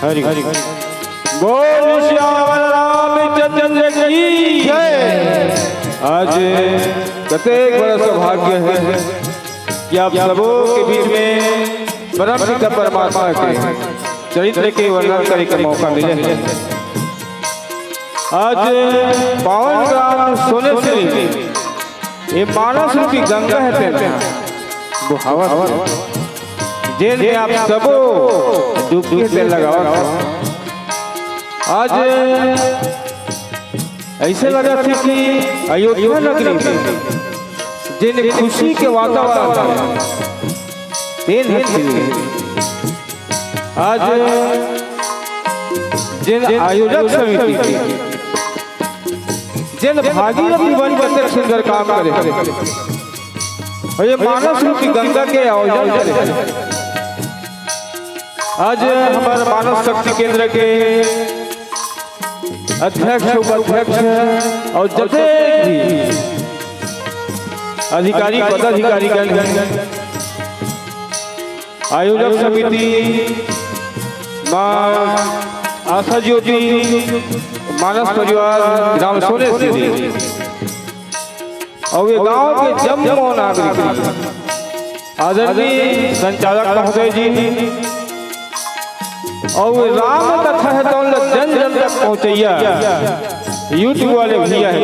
हरि हरि बोल श्याम रामचंद्र की जय। आज प्रत्येक बड़ा सौभाग्य है कि आप सबों के बीच में परम पिता परमात्मा के चरित्र के वर्णन करने का मौका मिले है। आज पावन ग्राम सोनेश्वरी ये मानस रूपी गंगा है वो हवा जेल में आप सबों डुबकी तेल लगाओ। आज ऐसे लगा था कि अयोध्या नगरी जिन खुशी के वातावरण तेल आज जिन आयोजक समिति जिन भागीरथी बन कर सुंदर काम करे और ये मानस रूपी गंगा के आयोजन करे। आज हमारे मानव शक्ति केंद्र के अध्यक्ष उपाध्यक्ष और जैसे भी अधिकारी पदाधिकारी आयोजक समिति मां आशा ज्योति मानस परिवार ग्राम सोनेश्वरी और ये गांव के जम्मू नागरिक आदरणीय संचालक महोदय जी और राम कथा है तो जन जन तक पहुँचैया यूट्यूब वाले भैया है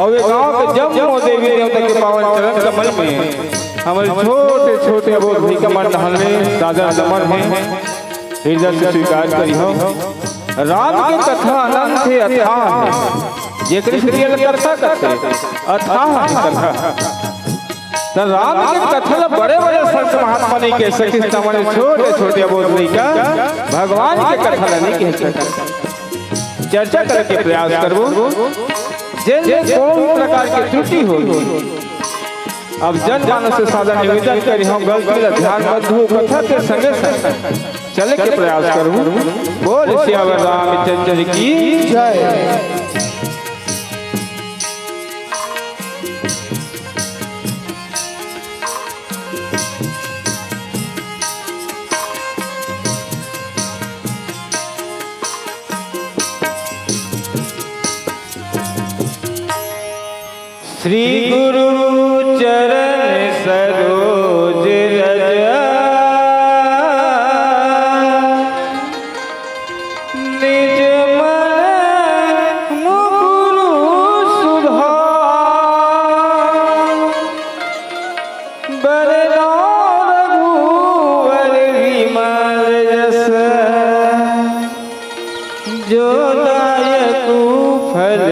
और ये गांव के जम्मू देवी देवता के पावन चरण कमल में हमारे छोटे छोटे बोध भी कमल नहल में दादा दमन है हृदय से स्वीकार करी हो। राम की कथा अनंत है अथाह है ये कृष्ण कथा करते अथाह कथा तो राम के कथा बड़े बड़े संत महात्मा नहीं कह सकते हमारे छोटे छोटे बोध नहीं का भगवान के कथा नहीं कह सकते। चर्चा करके प्रयास करबो जे कोनो प्रकार के त्रुटि हो। अब जनमानस से सादा निवेदन करी हम गलती ला ध्यान मत दो, कथा के संगे संग चले के प्रयास करूं। बोल सियावर रामचंद्र की जय। श्री गुरु चरण सरोज रज निज मन मुकुरु सुधा बरना रघुवर विमल जस जो दायकु फल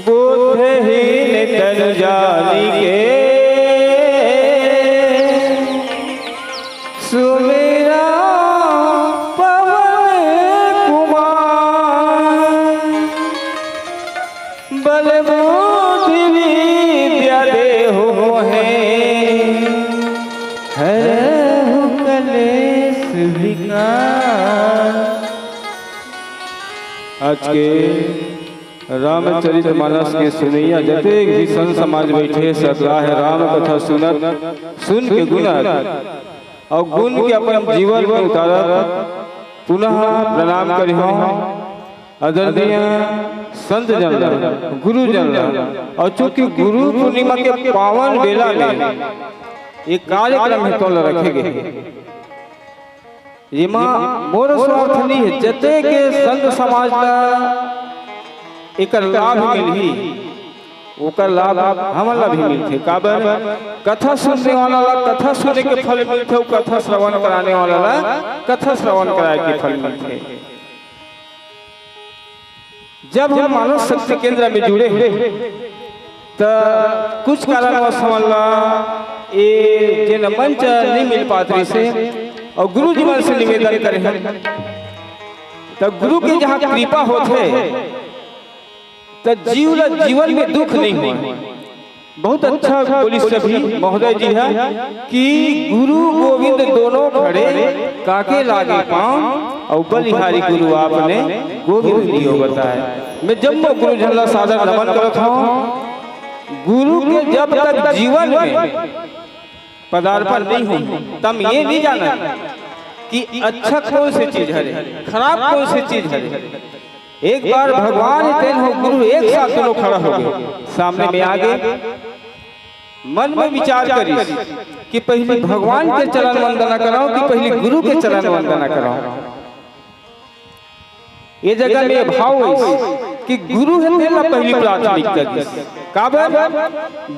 बुद्धहीन तनु जानी के सुमेरा पवन कुमार बल बुद्धि विद्या देहु मोहे हरहु कलेश विकार। आज के रामचरितमानस के सुनैया जते भी संत समाज बैठे सदा है राम कथा सुनत सुन के गुणत और गुण के अपन जीवन में उतारत पुनः प्रणाम करिहो आदरणीय संत जन गुरु जन। और चूंकि गुरु पूर्णिमा के पावन बेला में एक कार्यक्रम है तो रखे गए एमा मोर स्वार्थ नहीं है जते के संत समाज का एक लाभ मिली ओकर लाभ हमला भी मिलते। काबर कथा सुनने वाला कथा सुनने के फल मिलते, कथा श्रवण कराने वाला कथा श्रवण कराए के फल मिलते। जब हम मानव शक्ति केंद्र में जुड़े तो कुछ कारणवश समझला ये जिन मंच नहीं मिल पाते से और गुरु जीवन से निवेदन करें तो गुरु के जहाँ कृपा होते तो जीवन में दुख नहीं हुआ। बहुत अच्छा बोली सभी महोदय जी है कि गुरु गोविंद दोनों खड़े काके लागे पांव और बलिहारी गुरु आपने गोविंद दियो बताया। मैं जब मैं गुरु झल्ला सादर नमन करता हूँ गुरु के जब तक जीवन में पदार्पण नहीं हो तब ये नहीं जाना कि अच्छा कौन सी चीज है खराब कौन सी चीज है। एक बार भगवान तेन हो गुरु एक साथ दोनों खड़ा हो गए सामने में आगे मन में विचार करी कि पहले भगवान के चरण वंदना कराओ कि पहले गुरु के चरण वंदना कराओ। ये जगह में भाव कि गुरु है मेरा पहली प्राथमिकता। काबर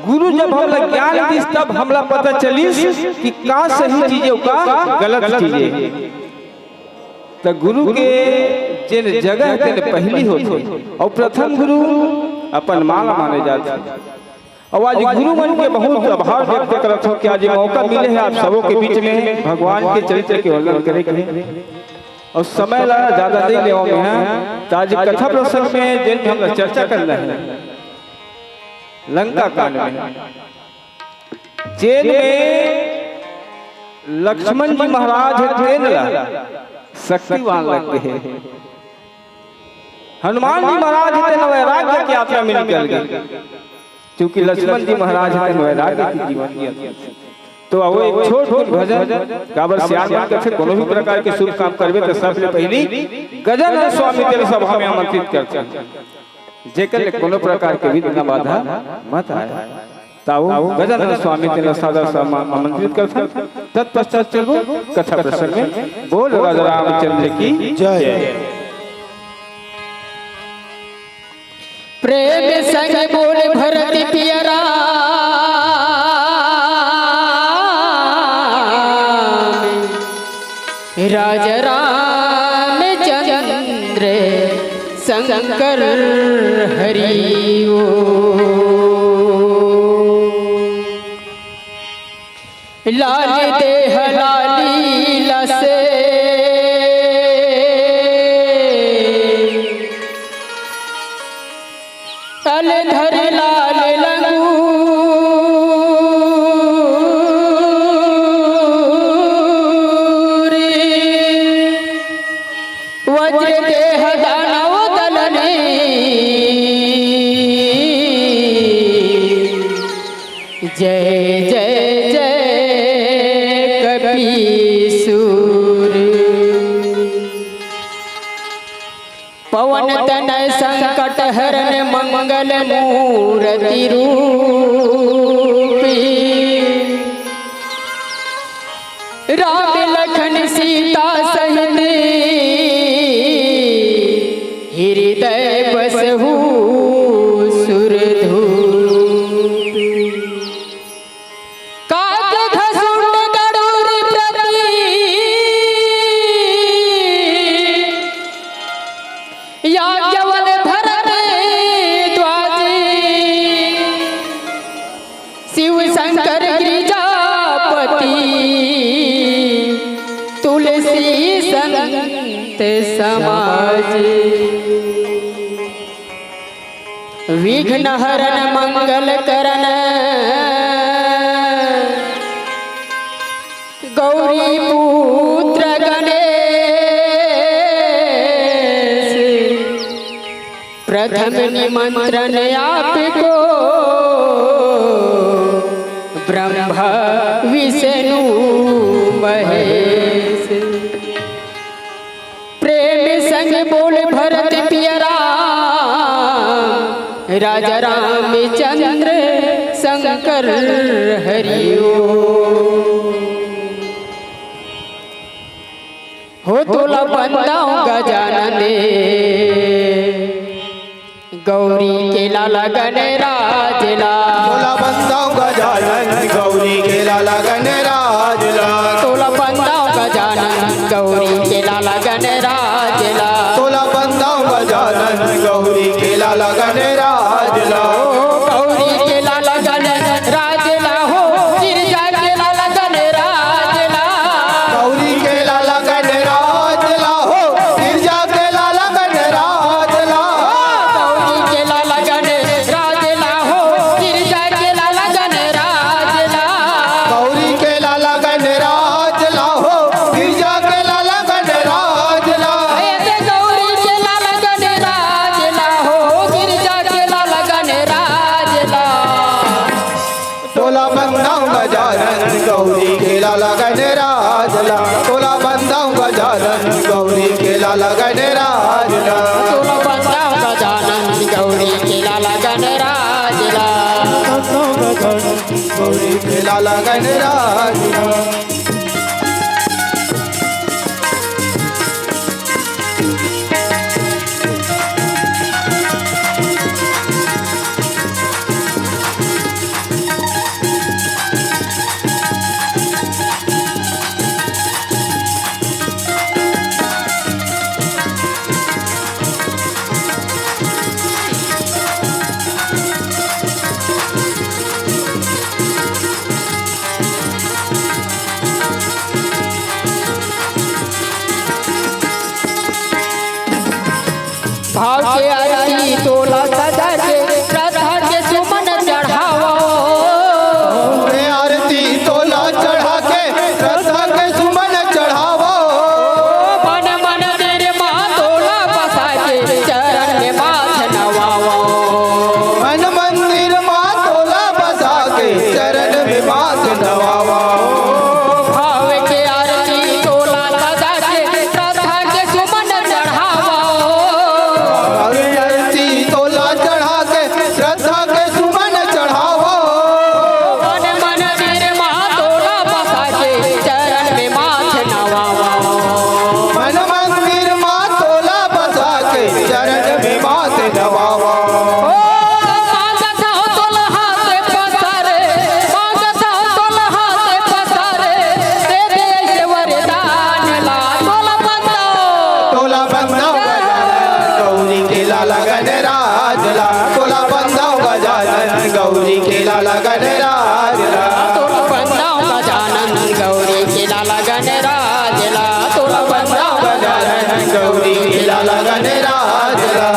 गुरु जब हमला ज्ञान दी तब हमला पता चली कि का सही चीजें का गलत चीजें। तो गुरु के जिन जगह तेन पहली होती और प्रथम गुरु अपन माला माने जाते। और आज गुरु मन के बहुत आभार व्यक्त करत हो कि आज मौका मिले है आप सबों के बीच में भगवान के चरित्र के वर्णन करे के और समय ला ज्यादा नहीं ले में है। तो आज कथा प्रसंग में जिन हम चर्चा करना है लंका कांड में जेल में लक्ष्मण जी महाराज थे शक्तिवान लगते हैं। हनुमान जी महाराज थे वैराग्य की यात्रा में निकल गए क्योंकि लक्ष्मण जी महाराज थे वैराग्य की जीवन की। तो वो एक छोट भजन काबर श्याम कथे कोनो भी प्रकार के शुभ काम करबे तो सबसे पहली गजानन स्वामी तेरे सभा में आमंत्रित करते जेकर कोनो प्रकार के विघ्न बाधा मत आए। ताऊ गजानन स्वामी तेरे सादर आमंत्रित करते तत्पश्चात चलो कथा प्रसंग में। बोल राजा रामचंद्र की जय। प्रेम संग बोल भरत पियरा राजा रामचंद्र शंकर हरि ओ। लाल देह लाली लसे पवन तनय संकट हरण मंगल मूर्ति रूपी राम लखन सीता सहित हृदय बसहु सुरधूपी काज घसुंड गरुड़ प्रति याज्ञवल भरत द्वाजी शिव शंकर गिरिजापति तुलसी संत समाज विघ्न हरण मंगल करण गौरी पुत्र गणेश प्रथम निमंत्रण आपको ब्रह्मा विष्णु महेश प्रेम संग बोल भरत पियरा राजा रामचंद्र शंकर हरिओ हो तोला बंदाऊं गजानन गौरी के लाला गणराजला तोला बंदाऊं गजानन गौरी के लाला गणराजला तोला बंदाऊं गजानन गौरी के लाला गणराजला तोला बंदाऊं गजानन गौरी के लाला गणराजला गौरी के लाला गणराजला हो गिरजा के लाला गणराजला गौरी के लाला गणराजला हो गिरजा के लाला गणराजला गौरी के लाला गणराजला हो गिरजा के लाला गणराजला गौरी के लाला गणराजला हो गिरजा के लाला गणराजला ऐसे गौरी के लाला गणराजला हो गिरजा के लाला गणराजला तोला बंदाऊं गजानन गौरी के लाला गणराजला तोला बंदाऊं गजानन गौरी के लाला गणराजला तोला बंदाऊं गजानन गौरी के लाला गणराजला गौरी के लाला गणराजला भाव के आरती तोला सदा के श्रद्धा के सुमन चढ़ावो रे आरती तोला चढ़ा के श्रद्धा के सुमन चढ़ावो मन मन तेरे माँ तोला बसा के चरण में माथ नवावो मन मंदिर माँ तोला बसा के चरण में माथ नवावा भाव के आरती तोला सदा के श्रद्धा के सुमन चढ़ावो रे आरती तोला चढ़ा के श्रद्धा के सुमन चढ़ावो मन मन तेरे माँ तोला बसा के चरण में माथ नवावो मन मंदिर माँ तोला बसा के चरण में माथ नवावा तोला बंदाऊं गजानन गौरी के लाला गणराजला तोला बंदाऊं गजानन गौरी के लाला गणराजला तोला बंदाऊं गजानन गौरी के लाला गणराजला तोला बंदाऊं गजानन गौरी के लाला गणराजला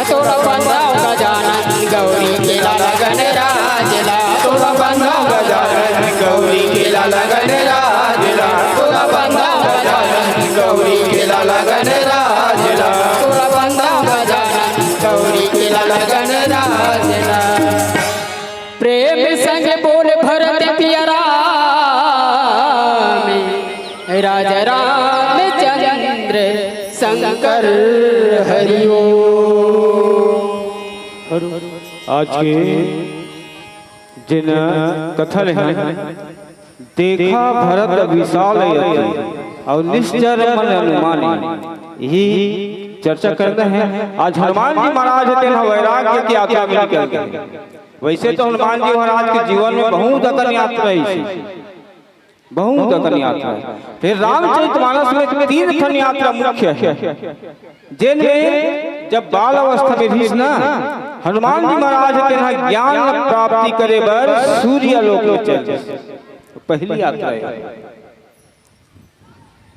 तोरा बंधाओ गजानन गौरी के लाल गणराजला तोरा बंधाओ गजानन गौरी के लाल गणराजला तोरा बंधाओ गजानन गौरी के लाल गणराजला तोरा बंधाओ गजानन गौरी के लाल गणराजला प्रेम संग बोल भरत पिया राम राजा रामचंद्र शंकर हरिओ। आज के जिन कथन है देखा भरत विशाल यति और निश्चर मन अनुमानी यही चर्चा करते हैं। आज हनुमान जी महाराज वैराग्य की यात्रा में निकल गए। वैसे तो हनुमान जी महाराज के जीवन में बहुत अकन यात्रा है, बहुत अकन यात्रा है। फिर रामचरितमानस में 3 ठन यात्रा मुख्य है, जिनमें जब बाल अवस्था में भी ना हनुमान जी महाराज के ज्ञान प्राप्ति करे बर सूर्य लोक में चल पहली यात्रा है।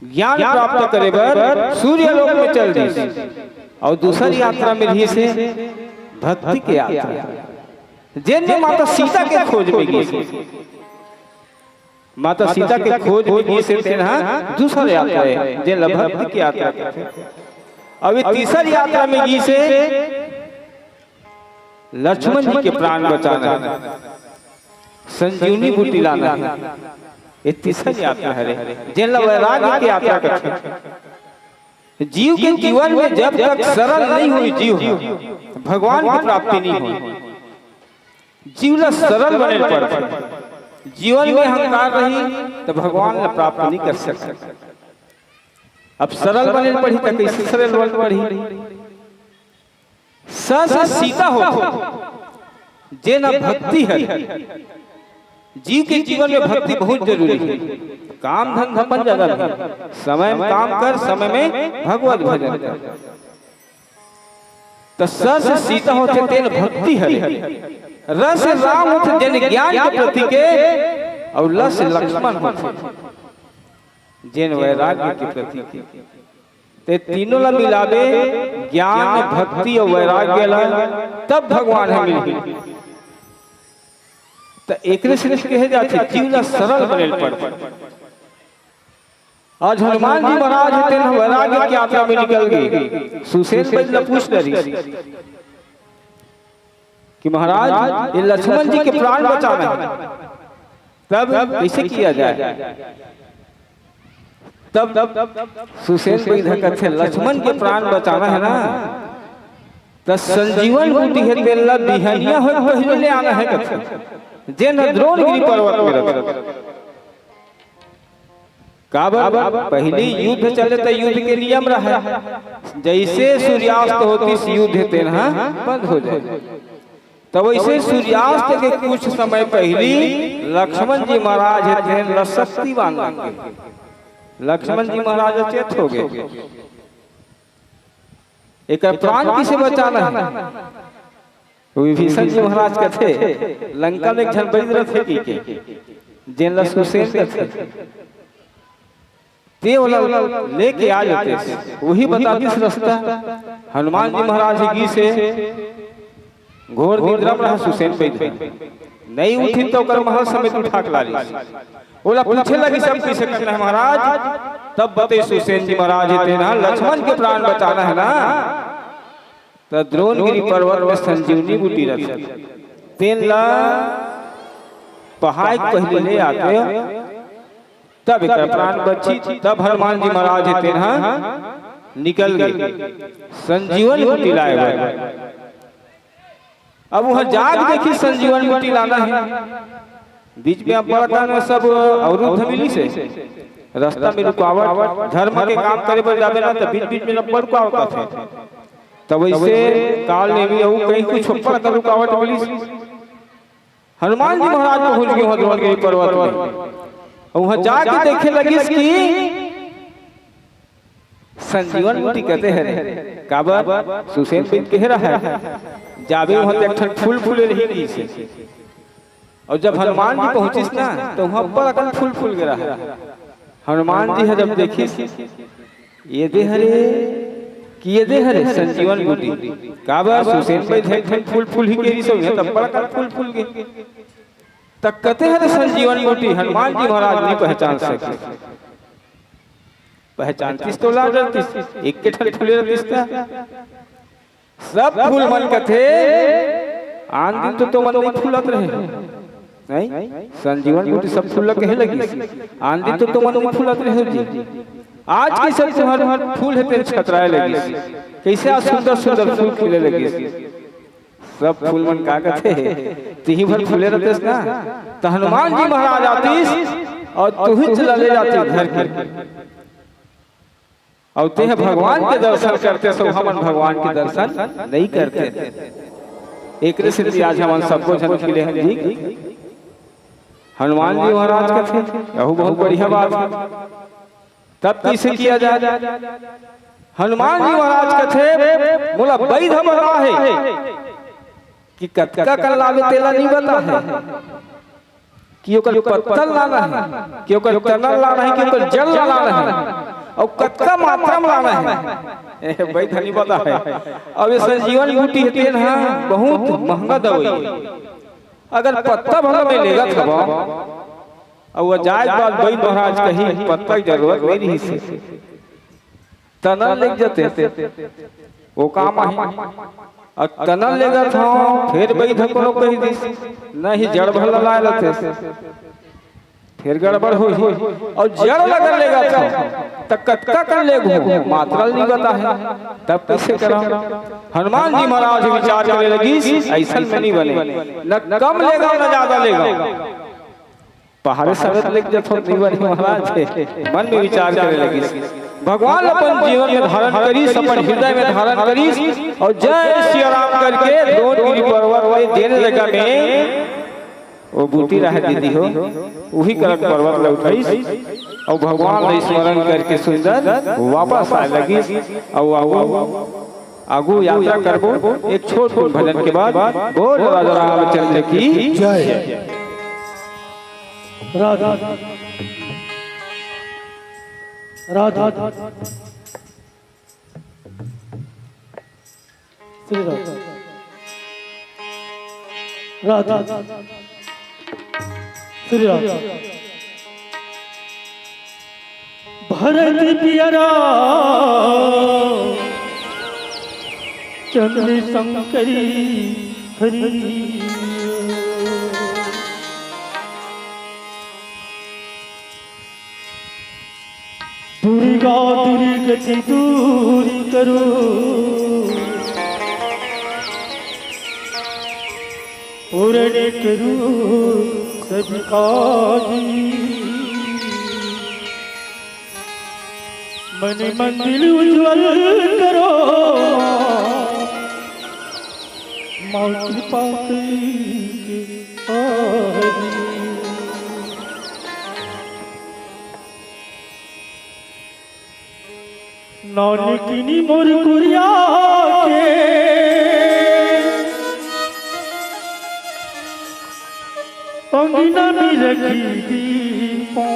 ज्ञान प्राप्त करे बर सूर्य लोक में चल दी और दूसरी यात्रा में भी से भक्ति के यात्रा जिनमें माता सीता के खोज में गई, माता सीता के खोज में गई से दूसरा यात्रा है जिन भक्ति की यात्रा। अभी तीसरी यात्रा में गई से लक्ष्मण जी के प्राण बचाना, संजीवनी बूटी लाना है। ये तीसरी यात्रा है जिन वैराग्य की यात्रा करते। जीव के जीवन में जब तक सरल नहीं हुई जीव भगवान की प्राप्ति नहीं हुई। जीवन सरल बने पर जीवन में अहंकार रही तो भगवान ने प्राप्त नहीं कर सकते। अब सरल बने पढ़ी तो कैसे सरल बन पढ़ी। सीता हो जे न भक्ति है। जीव के जीवन में भक्ति बहुत जरूरी है। काम धंधा बन जगह समय में काम कर, समय में भगवत भजन कर। तो सीता होते तेन भक्ति है, रस राम होते जन ज्ञान के प्रति के और लस लक्ष्मण होते जिन वैराग्य के प्रति के। ते तीनों ला मिलावे ज्ञान भक्ति और वैराग्य ला तब भगवान है मिली। तो एक से कहे जाते जीव ला सरल बने पड़। आज हनुमान जी महाराज वैराग्य की यात्रा में निकल गए। सुसेन बजला पूछ रही कि महाराज ये लक्ष्मण जी के प्राण बचाना है, तब कैसे किया जाए। तब सुसेन कहते लक्ष्मण के प्राण बचाना है ना तो संजीवन बूटी है तेला बिहनिया हो पहले ले आना है कहते जे न द्रोणगिरी पर्वत में रख काबर पहले युद्ध चले तो युद्ध के नियम रहा जैसे सूर्यास्त होती युद्ध तेना बंद हो जाए। तब वैसे सूर्यास्त के कुछ समय पहले लक्ष्मण जी महाराज शक्तिवान लक्ष्मण जी महाराज अचेत हो गए। एक प्राण किसे बचाना है। विभीषण जी महाराज कहते लंका में एक झलबैद थे की जिन सुसेन कहते ते लेके आ जाते वही बता दिस रास्ता हनुमान जी महाराज की से घोर निद्रा में सुसेन पे नहीं उठी तो कर महल समेत उठा के लाली बोला पूछे लगी सब कैसे कहना है महाराज। तब बते सुसेन जी महाराज तेना लक्ष्मण के प्राण बचाना है ना तो द्रोणगिरी पर्वत में संजीवनी बूटी रख तेन ला पहाड़ पहले ले आते तब एक प्राण बची। तब हनुमान जी महाराज तेना निकल गए संजीवन बूटी लाए। अब वह जाग देखी संजीवन बूटी लाना है। बीच में बड़ा में सब अवरुद्ध मिली से रास्ता में रुकावट धर्म के काम करे पर जावे ना तो बीच बीच में बड़ रुकावट थे। तब वैसे काल ने भी कहीं कुछ ऊपर का रुकावट मिली। हनुमान जी महाराज पहुंच गए द्रोणगिरी पर्वत में। वहां जाके देखे लगी कि संजीवन बूटी कहते हैं काबर सुसेन पे कह रहा है जावे वहां एक फूल फूले रही से। और जब हनुमान जी पहुंचिस ना तो वहां पर अकल फूल फूल गिरा है। हनुमान जी है जब देखी ये दे हरे किए दे हरे संजीवन बूटी काबर सुसेन पे थे फूल फूल ही केरी सब है तब बड़ा फूल फूल के तक कहते हैं संजीवन बूटी हनुमान जी महाराज नहीं पहचान सके पहचानतीस तो लाग रहतीस एक के ठल फूले रहतीस का सब फूल मन कथे आन दिन तो मन नहीं फूलत रहे नहीं संजीवन बूटी सब फूल कहे लगी आन दिन तो मन नहीं फूलत रहे जी आज के सब तुम्हारे फूल है छतराए लगी कैसे आज सुंदर सुंदर फूल खिले लगे सब फूल मन का कथे तिही भर फूले रहतेस ना तो हनुमान जी महाराज आतीस और तू ही चला ले जाती घर के और ते भगवान के दर्शन करते सब हमन भगवान के दर्शन नहीं करते एक सिद्धि आज हम सबको जन खिले हैं जी हनुमान जी महाराज का थे यह बहुत बढ़िया बात है तब किसे किया जाए हनुमान जी महाराज का थे बोला वैध बता है कि कतका कर लागे तेला नहीं बता है कि ओकर पत्तल लाना है कि ओकर तनल लाना है कि ओकर जल लाना है और कतका मात्रा में लाना है भाई धनी पता है अब ये संजीवन बूटी है ना बहुत महंगा दवाई अगर पत्ता भला में लेगा था और वो जायज बात वही महाराज कही पत्ता की जरूरत नहीं रही से तनल ले जाते वो काम है और तनल लेगा था फिर वही धको कही दी नहीं जड़ भला लाए रहते फिर गड़बड़ हो और जड़ लगा लेगा तो कतका कर ले मात्रा नहीं बता है तब कैसे करा हनुमान जी महाराज विचार करने लगी ऐसा में नहीं बने न कम लेगा न ज्यादा लेगा पहाड़े सवेत लेके जथो नहीं बने महाराज मन में विचार करने लगी भगवान अपन जीवन में धारण करी अपन हृदय में धारण करी और जय श्री राम करके द्रोणगिरी पर्वत में देने लगा में वो बूटी रह दीदी हो वही करक पर्वत ले उठाई और भगवान ने स्मरण करके सुंदर वापस आए लगी और आगू यात्रा करबो एक छोट भजन के बाद बोल राजा रामचंद्र की जय राधा राधा श्री राधा श्री राधा भरत पियरा चंद्र शंकरी हरि दुर्गा दुर्गति दूर करो पूर्ण करो सभी काजी मन मंदिर उज्ज्वल करो माँ कृपा नानकिनी मोर कुरिया के अंगना में रखी दीपों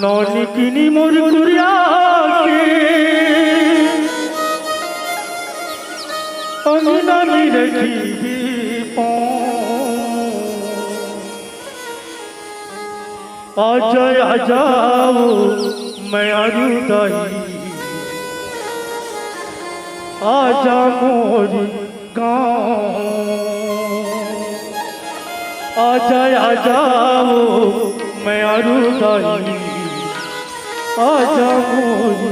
नानकिनी मोर कुरिया के अंगना में रखी दीपों आ जाओ मैं आरुदाई आजा मोर गाँव आ जाओ मैं आरुदाई आजा मोर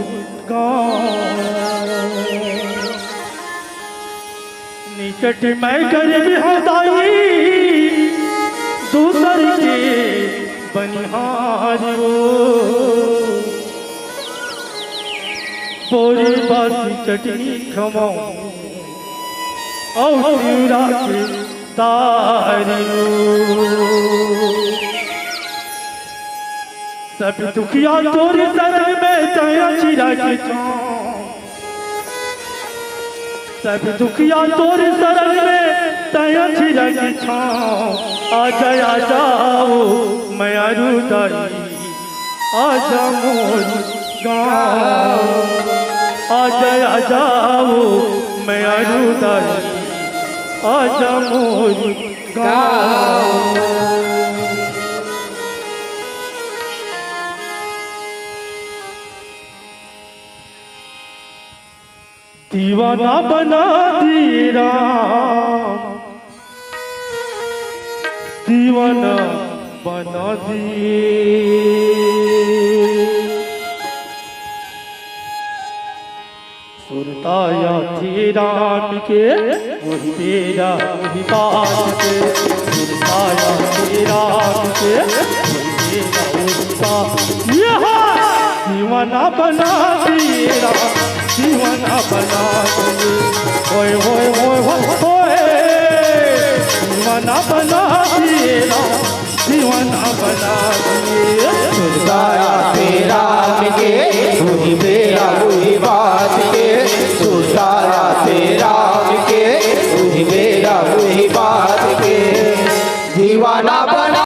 गाँव निकट मैं गरीब हदाई दूसर के बनिहार पूरी बासी चटनी खमाओ और चिड़ा के तारियो सब दुखिया तोरे शरण में तया चिड़ा के सब दुखिया तोरे शरण में तया चिड़ा के आ जाओ मैं आरुदाई आजा मोर गाँव, आजा जाओ मैं अरुदाई, आजा मोर गाँव। दीवाना बना दिए राम, दीवाना बना दिए। सुरताया थे राम के वही तेरा वही बात के, सुरताया थे राम के वही तेरा वही बात। दीवाना बना दिए राम, दीवाना बना दिए, होए होए होए होए होए। दीवाना बना दिए राम, दीवाना बना दिए। सुरताया तेरा के वही मेरा वही बात के, सुरताया तेरा के वही मेरा वही बात के। दीवाना बना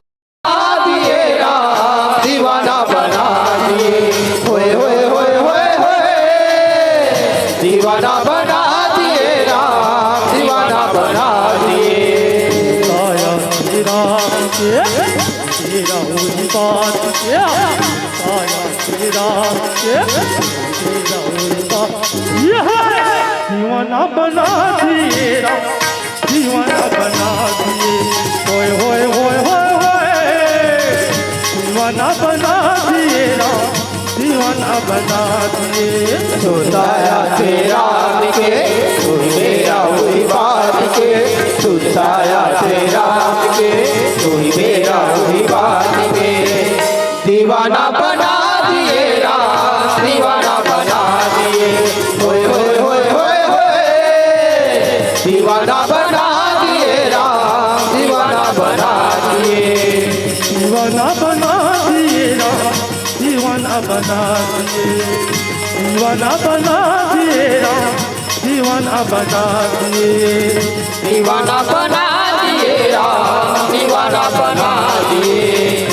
दिए राम, दीवाना बना दिए, होए होए होए होए होए। दीवाना बना दिए राम, दीवाना बना दिए। आया तेरा के तेरा वही बात के, आया तेरा के तेरा वही बात। दीवाना बना दिए राम, दीवाना बना दिए, होए होए होए होए होए। दीवाना बना दिए राम, दीवाना बना दिए। सुरताया तेरा के वही मेरा वही बात के, सुरताया तेरा के वही मेरा वही बात के। दीवाना बना दिए राम, दीवाना बना दिए, होए होए होए होए होए। दीवाना बना दिए राम, दीवाना बना दिए। दीवाना बना दिए राम, दीवाना बना दिए। दीवाना बना दिए राम, दीवाना बना दिए। दीवाना बना दिए राम, दीवाना बना दिए।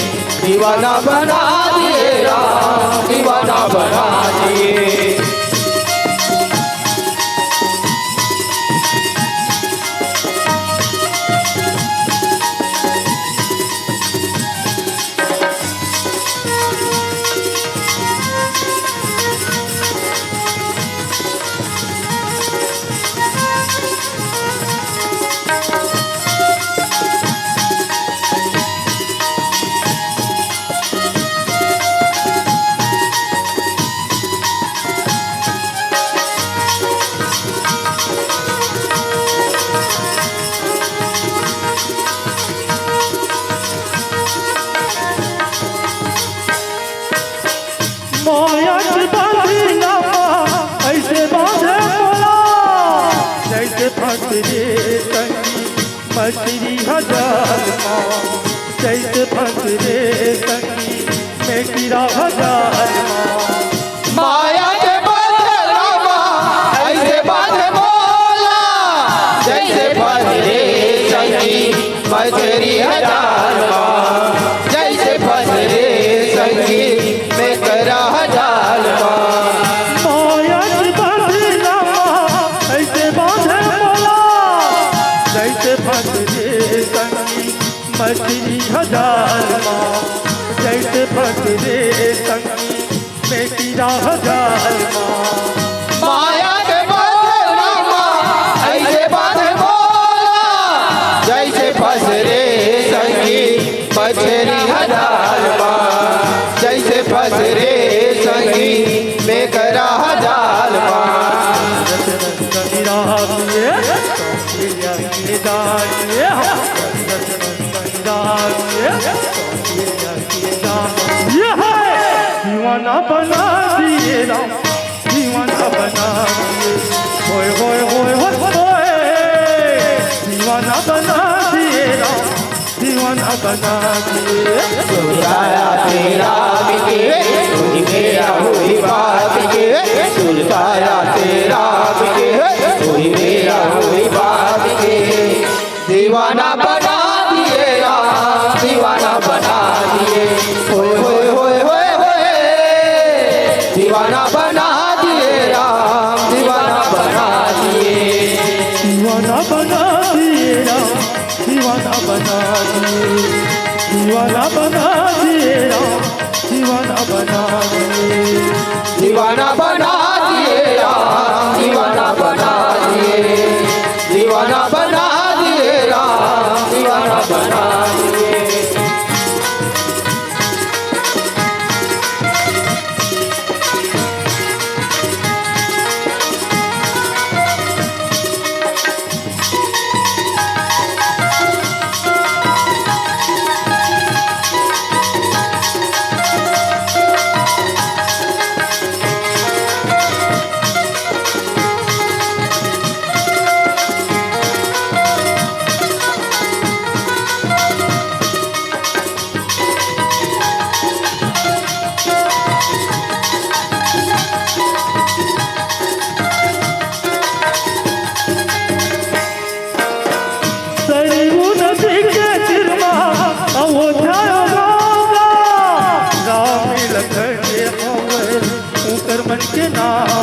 दीवाना बना दिए राम, दीवाना बना दिए। माया की बांधी ना ऐसे बांधे बोला, जैसे फंसरे संगी मछली हजार माँ, जैसे फंसरे संगी में गिरा हजार माँ। माया के बांधे रामा ऐसे बांधे बोला, जैसे फंसरे संगी मछली हजार माँ, जैसे फंसरे संगी में करा हजार माँ। माया की बांधी ना ऐसे बांधे बोला, जैसे फंसरे संगी मछली हजार माँ, जैसे फंसरे संगी में गिरा हजार माँ। माया के बांधे रामा ऐसे बांधे बोला, जैसे फंसरे संगी मछली हजार माँ, जैसे फंसरे संगी में करा हजार माँ। दीवाना बना दिए राम, दीवाना बना दिए, होए होए होए होए होए। दीवाना बना दिए राम, दीवाना बना दिए। सुरताया तेरा के वही मेरा वही बात के, सुरताया तेरा के वही मेरा वही बात के। दीवाना बना दिए राम, दीवाना बना दिए, होए होए होए होए होए।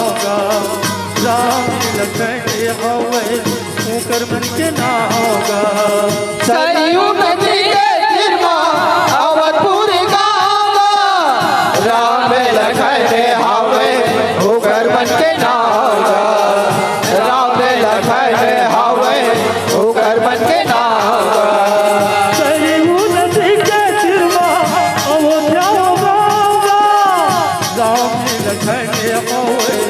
होगा राम लखन के हवे उकर मन के ना होगा सरयू नदी के तीरमा अवधपुर गाँव राम लखन हावे होकर मन के ना होगा राम लखन हावे होकर मन के ना होगा सरयू नदी के तीरमा अयोध्या होगा राम लखन के हवे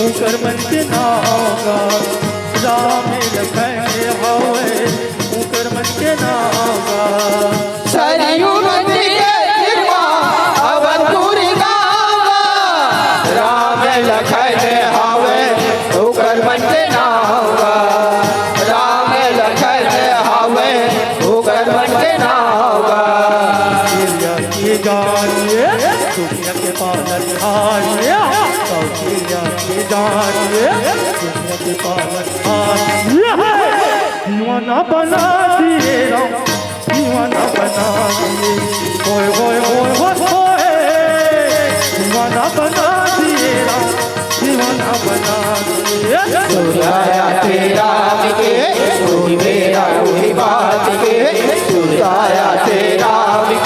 उकर मन के ना होगा राम लखन के हवे उकर मन के ना होगा सरयू नदी के तीरमा अवधपुर गाँव राम लखन हावे होकर मन के ना होगा राम लखन हावे होकर मन के ना होगा ये जानिए दुनिया के पालन हारिए कौशल्या के जानिए दुनिया के पालन हारिए दीवाना बना दिए राम दीवाना बना दिए होए होए होए होए होए दीवाना बना दिए राम दीवाना बना दिए सुराया तेरा के वही मेरा वही बात के सुराया तेरा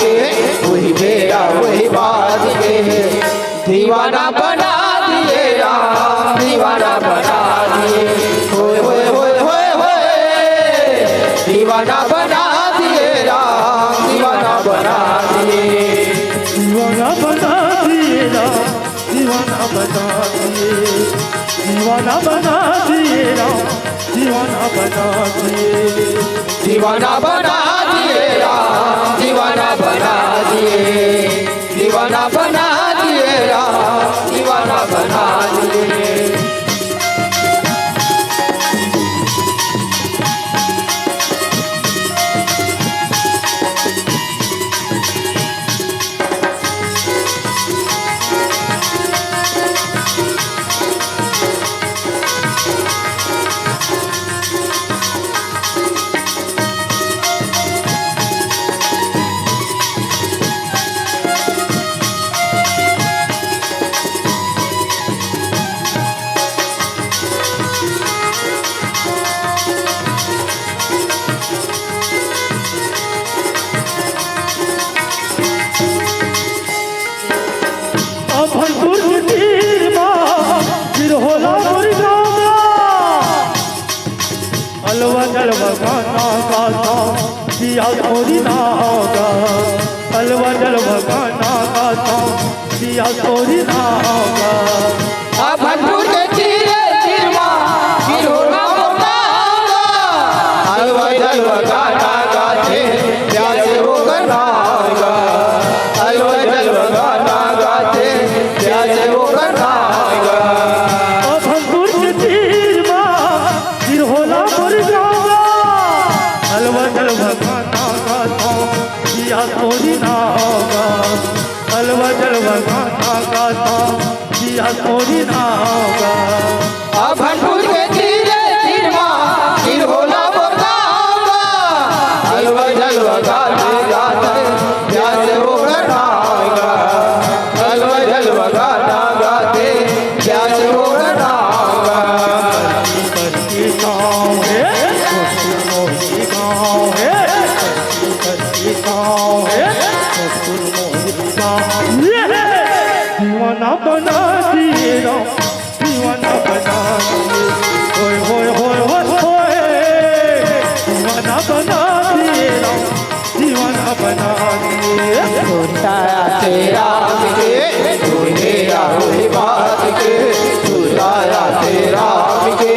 के वही मेरा वही बात के दीवाना बना दिए राम दीवाना बना दिए होए होए होए होए होए दीवाना बना दिए राम दीवाना बना दिए दीवाना बना दिए राम दीवाना बना दिए दीवाना बना दिए राम दीवाना बना दिए दीवाना बना दिए राम दीवाना बना दिए दीवाना बना दिए राम दीवाना बना दिए भरपूर तीरमा फिर होला मोर गाँव अलवा जलवा गाना गाता दिया थोड़ी ना होगा अलवा जलवा गाना गाता दिया थोड़ी ना होगा भरपूर के चीरे चिरमा गिरोना मोटागा अलवा जलवा गाना गाते प्यासे हो करनागा अलवा जलवा गाना गाते प्यासे हो करनागा भरपूर तीरमा फिर होला मोर गाँव अलवा जलवा गाना गाता दिया थोड़ी ना होगा अलवा जलवा गाना गाता दिया थोड़ी ना होगा भरपूर के चीरे चिरमा गिरोना मोटागा अलवा जलवा गाना गाते प्यासे हो करनागा अलवा जलवा गाना गाते प्यासे हो करनागा करती गाँव है मोही गाँव है करती गाँव है मोही गाँव दीवाना बना दिए राम दीवाना बना दिए होए होए होए होए होए दीवाना बना दिए राम दीवाना बना दिए सुनाया तेरा के कोई मेरा कोई बात के सुनाया तेरा के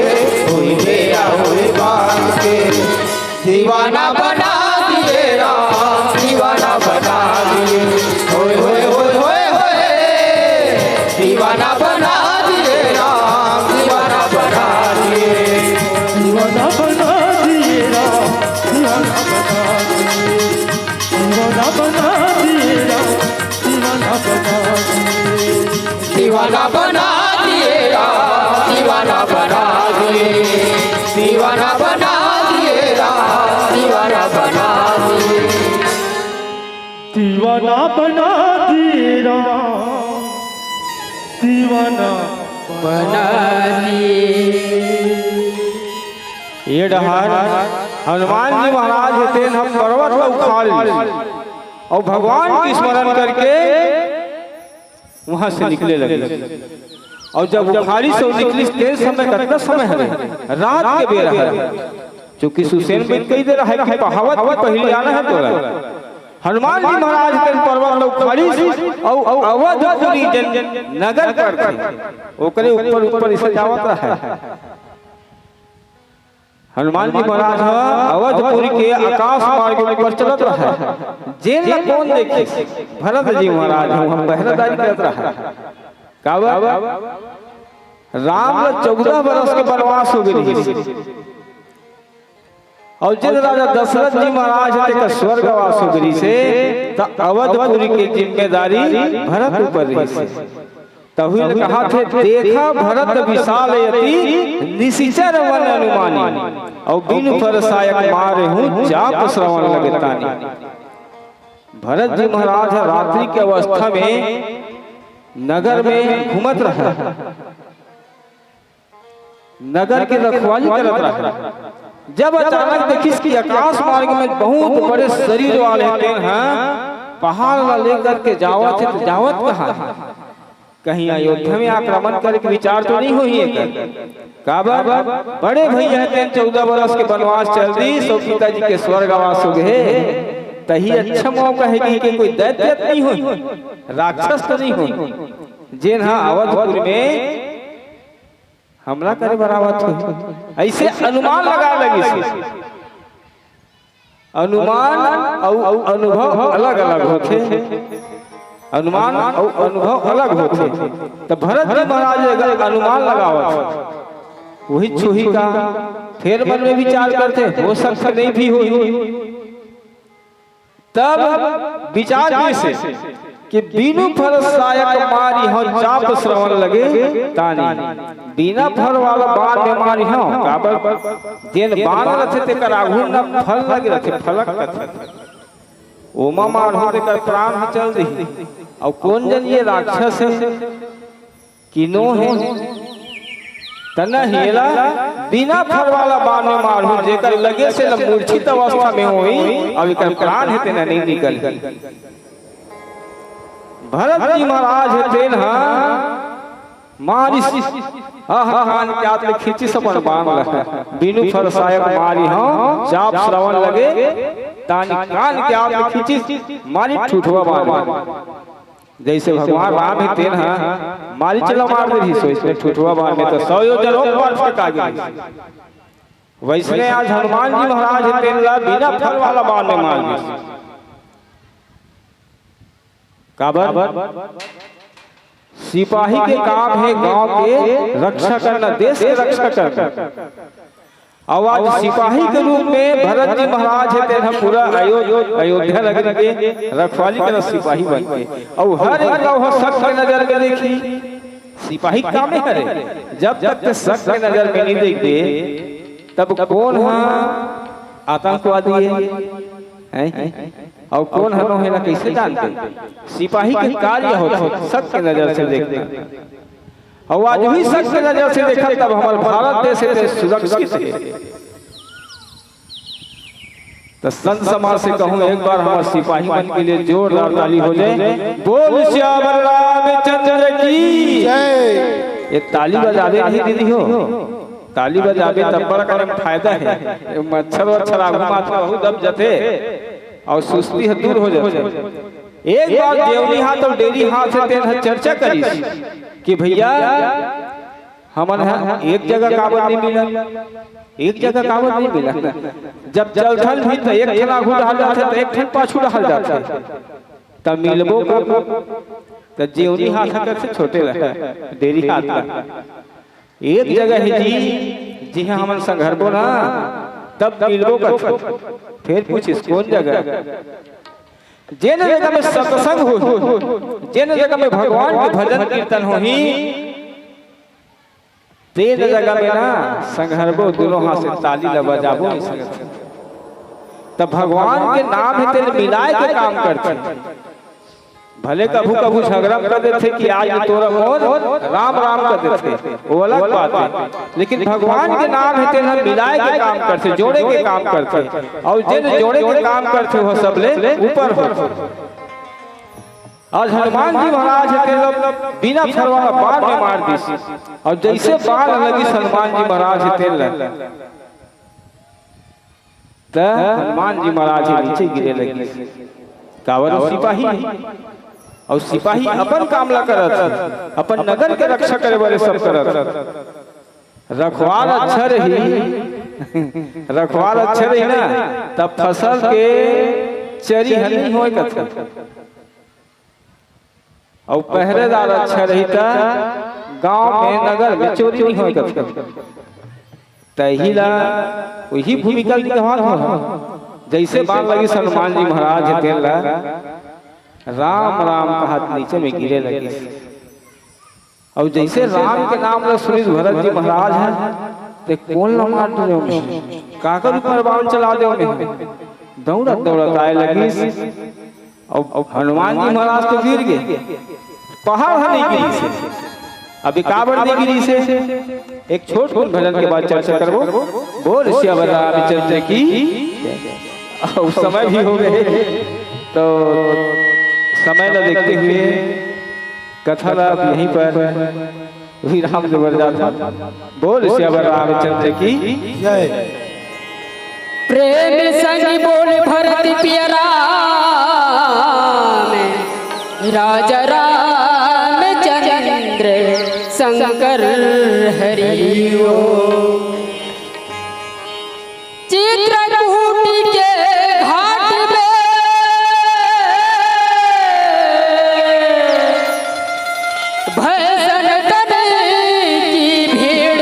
कोई मेरा कोई बात के दीवाना बना दिए राम दीवाना बना दिए होए होए होए होए होए दीवाना बना दिए राम दीवाना बना दिए दीवाना बना दिए राम दीवाना बना दिए दीवाना बना दिए राम दीवाना बना दिए दीवाना बना दिए राम दीवाना बना दिए दीवाना बना दिए राम दीवाना बना दिए दीवाना बना दिए राम दीवाना बना दिए। ये डहार हनुमान जी महाराज होते हैं, हम पर्वत को उखाड़ और भगवान की स्मरण करके वहां से निकले लगे। और जब उखाड़ी से निकली तेज समय कितना समय है, रात के बेर है, चूंकि सुसेन बिन कही दे रहा है कि कहावत में पहले आना है तोरा। हनुमान जी महाराज के पर्वत उखाड़ी और अवधपुरी नगर पर ओकरे ऊपर ऊपर इसे जावत रहा है। हनुमान जी महाराज अवधपुरी के आकाश मार्ग में पर चलत रहा है। जेल में कौन देखे, भरत जी महाराज हम पहरेदारी करत रहा। राम 14 बरस के वनवास हो गई और जिन राजा दशरथ जी महाराज का स्वर्गवास हो गई से अवधपुरी की जिम्मेदारी भरत ऊपर रही। तभी कहा थे देखा भरत विशाल यति निशिचर वन अनुमानी और बिनु फरसायक मारे हूँ चाप श्रवण लगे तानी। भरत जी महाराज रात्रि की अवस्था में नगर में घूमत रहा, नगर की रखवाली करत रहा। जब अचानक देखिस कि आकाश मार्ग में बहुत बड़े शरीर वाले हैं पहाड़ लेकर के जावत है, तो जावत कहाँ कहीं अयोध्या में आक्रमण करने के विचार तो नहीं हुई है। काबा बड़े भैया हैं 14 बरस के वनवास चल रही, सो पिता जी के स्वर्गवास हो गए। तही अच्छा मौका है कि कोई दैत्य नहीं हो, राक्षस तो नहीं हो जिन हाँ अवधपुर में हमला करे बरावत हो। ऐसे अनुमान लगा लगी। अनुमान और अनुभव अलग अलग होते, अनुमान और अनुभव अलग होते। तो भरत जी महाराज अगर अनुमान लगावत वही छुही का फिर मन में विचार करते हो सकता नहीं भी हो। तब विचार कैसे कि बिनु फर सायक मारी हो चाप श्रवण लगे तानी। बिना फल वाला बाण में मारी हो काबर जेन बाण रथे ते कर आघू न फल लगे रथे फलक कथे ओमा मार हो ते कर प्राण चल रही। और कौन जन ये राक्षस है किनो है तना हेला बिना फल वाला बाण में मार हो जेकर लगे से मूर्छित अवस्था में होई अब एकर प्राण है तेना नहीं निकल। भरत जी महाराज हेतेन मारी कान के आत में खींची सपन बांध लगा बिनु फरसायक मारी हाँ चाप श्रवण लगे तानी कान के आत में खींची मारी ठुठवा बांध। जैसे भगवान राम ही तेन मारी चला मार दे सो इसमें ठुठवा बांध में तो 100 योजन और पार का गई। वैसे आज हनुमान जी महाराज तेन ला बिना फल वाला बाण में मार दी। काबर सिपाही के काम है गांव के रक्षा करना, देश के रक्षा करना। और आज सिपाही के रूप में भरत जी महाराज है हम पूरा अयोध्या लगे रखवाली का सिपाही बन गए। और हर एक गाँव शक के नजर में देखी सिपाही काम है करे। जब तक शक के नजर में नहीं देखते तब कौन आतंकवादी है और कौन हनो है ना कैसे जानते। सिपाही के कार्य होते शक के नजर से देखते। और आज भी शक के नजर से देखा तब हमारे भारत देश से सुरक्षित है। तो संत समाज से कहूँ एक बार हमारे सिपाही मन के लिए जोरदार ताली हो जाए। बोल श्यामल रामचंद्र की जय। ये ताली बजावे नहीं दीदी हो, ताली बजावे तब बड़ा करम फायदा है। मच्छर वच्छर आगू मात्र बहुत दब जाते और सुस्ती दूर हो जाते। एक बार देवनी हाथ और डेरी हाथ से तेन चर्चा करी कि भैया हमन एक जगह काबर नहीं मिला, एक जगह काबर नहीं मिला। जब चलथल भी तो एक ठन आगू रहल जाथे तो एक ठन पाछू रहल जाथे तब मिलबो तो देवनी हाथ से छोटे रहे डेरी हाथ का एक जगह ही जी हाँ हमन संघर्बो ना तब मिलबो कर। फिर पूछिस कौन जगह जेन जगह में सत्संग हो, जेन जगह में भगवान के भजन कीर्तन हो ही तेज जगह में ना संघर्बो दोनों हाथ से ताली ला बजाबो। तब भगवान के नाम है तेरे मिलाए के काम करते। भले कभू कभू झगड़ा कर देते कि आज तोरा मोर राम राम कर देते, वो अलग बात है। लेकिन भगवान के नाम है तेन हम मिलाए के काम करते, जोड़े के काम करते, और जिन जोड़े के काम करते हो सब ले ऊपर हो। आज हनुमान जी महाराज है तेल बिना फरवा बाण में मार दी, और जैसे बाण लगी हनुमान जी महाराज है तेल हनुमान जी महाराज नीचे गिरे लगी। कावर सिपाही, और सिपाही अपन काम ला करत, अपन नगर के रक्षा करे वाले सब करत। रखवाल अच्छा रही, रखवाल अच्छा रही ना, तब फसल के चरी हनी होए कथा, और पहरेदार अच्छा रही था गांव में नगर में चोरी नहीं होए कथा। तहिला वही भूमिका निभान हो। जैसे बाण लगी हनुमान जी महाराज तेला राम राम का हाथ नीचे में गिरे लगे, और जैसे राम के नाम ला सुनी भरत जी महाराज है ते कौन ना मार दो काकर ऊपर बाण चला दे, दौड़त दौड़त आए लगी, और हनुमान जी महाराज तो गिर गए, पहाड़ नहीं गिरी से, अभी काबर नहीं गिरी से। एक छोट भजन के बाद चर्चा करबो। बोल श्यावर रामचंद्र की। उस समय भी हो गए, तो समय न देखते हुए कथा लाभ यहीं पर विराम देवर जाता। बोल श्यावर रामचंद्र की जय। प्रेम संग बोल भरत पिया राम, राजा रामचंद्र शंकर हरि ओम। चित्रकूट के घाट में भैसन की भीड़,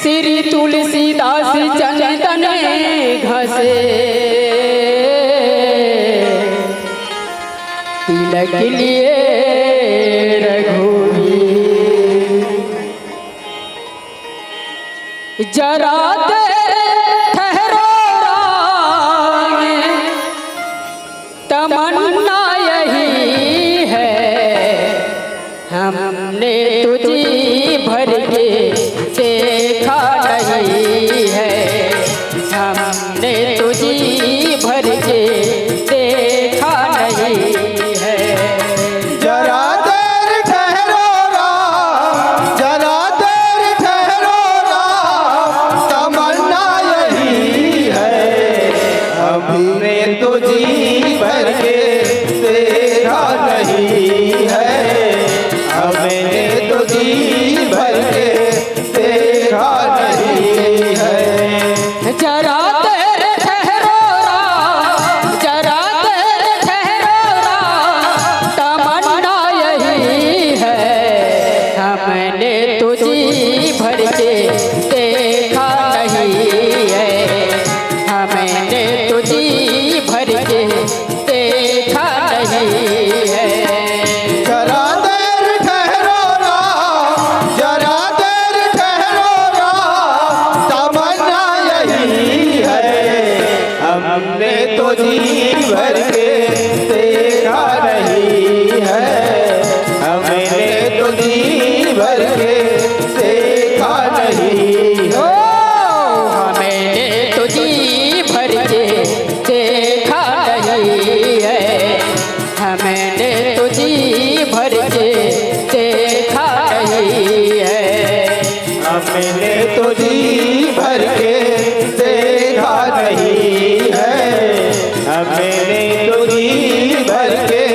श्री तुलसीदास चंदन घसे, तिलक लिए जरा देर ठहरो राम, तमन्ना यही है, हमने तुझी भर के देखा नहीं है, हमने तुझी भर के देखा नहीं है। जरा देर ठहरो राम, जरा देर ठहरो राम, तमन्ना यही है, हमने तुझी भर के देखा नहीं है, हमने तुझी भर के देखा नहीं है। जरा देर ठहरो राम, जरा देर ठहरो राम, तमन्ना यही है, हमने तुझी भर के देखा नहीं है, हमने तुझी भर के देखा नहीं है। जरा देर ठहरो राम, जरा देर ठहरो राम, तमन्ना यही है, हमने तुझी भर के देखा नहीं है, हमने तुझी भर के देखा नहीं है। हमने तुझी भर के देखा नहीं है, हमने तुझी भर के देखा नहीं है, हमने तुझी भर के देखा नहीं है, हमने तुझी भर के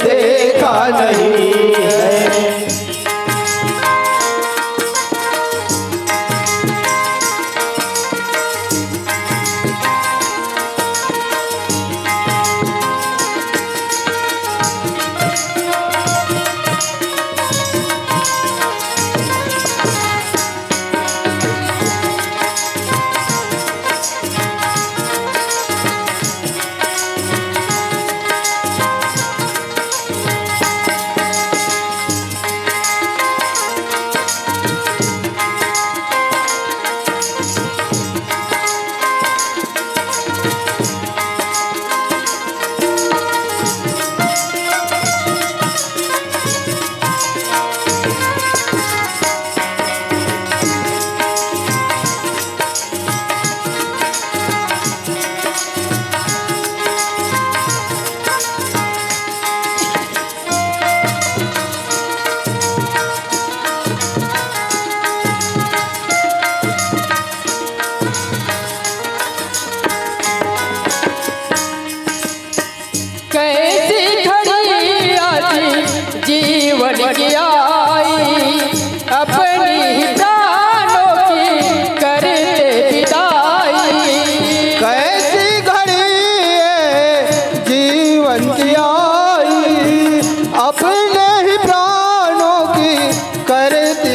देखा नहीं है।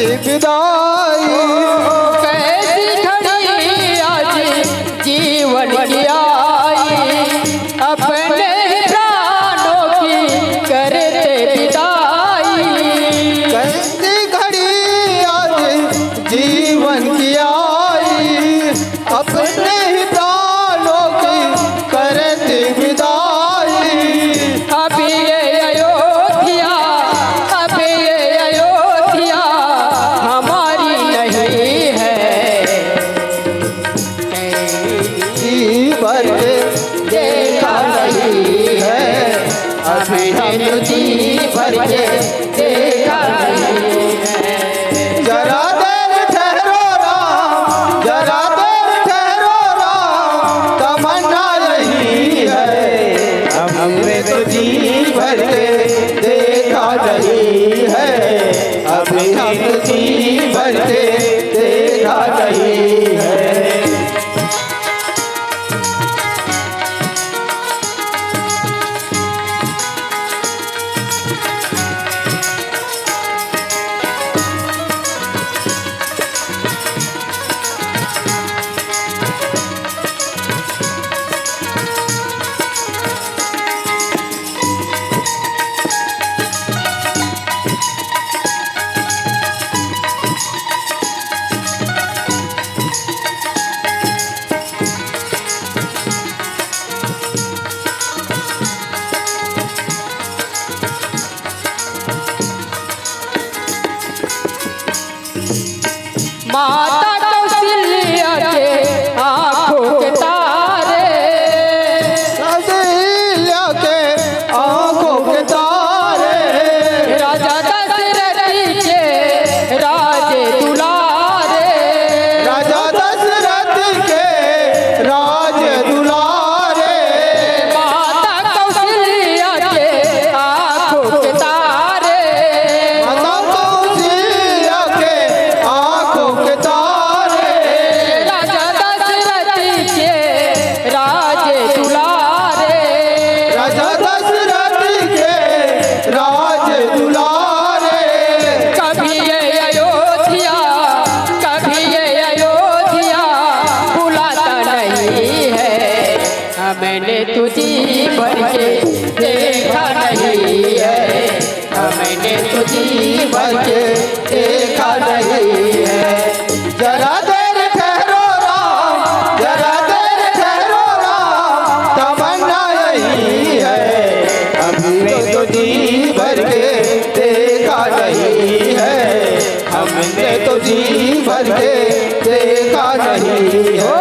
विदाई। कैसी घड़ी आज जीवन की आई, अपने प्राणों की करते विदाई। कैसी घड़ी आज जीवन की आई, अपने ही प्राणों की करते विदाई। अभी ये अयोध्या, अभी ये अयोध्या हमारी नहीं है। जी भर के देखा नहीं है, अभी हम जी भर के देखा नहीं है। जरा देर ठहरो राम, जरा देर ठहरो राम, तमन्ना यही है, हमने तो जी भर के देखा नहीं है, अभी हम जी भर के देखा नहीं है। माता कौशल्या के आंखों के तारे, कौशल्या के आंखों के तारे, राजा दशरथ के राजे दुलारे। राजा दशरथ के राज दुलारे। माता कौशल्या के आंखों के तारे, माता कौशल्या के आंखों के तारे, राजा दशरथ के राजे दुलारे। राजा दशरथ के राज दुलारे। कभी ये अयोध्या, कभी ये अयोध्या भुलाता नहीं है, हमने तुझी भर के देखा नहीं है, हमने तुझी भर के देखा नहीं है। जरा देर ठहरो राम, जरा देर ठहरो राम, तमन्ना यही है, हमने तो जी भर के देखा नहीं है, हमने तो जी भर के देखा नहीं है।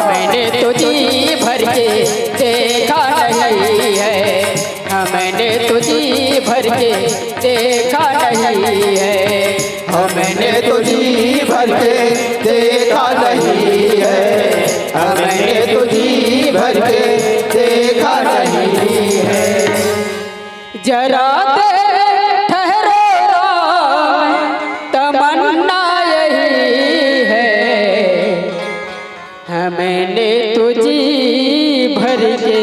मैंने तुझी भर के देखा नहीं है, हमने तुझी भर के देखा नहीं है, हमने तो जी भर के देखा नहीं है, हमने तो जी भर के देखा नहीं है। जरा देर ठहरो राम, तमन्ना यही है, हमने तुझी भर के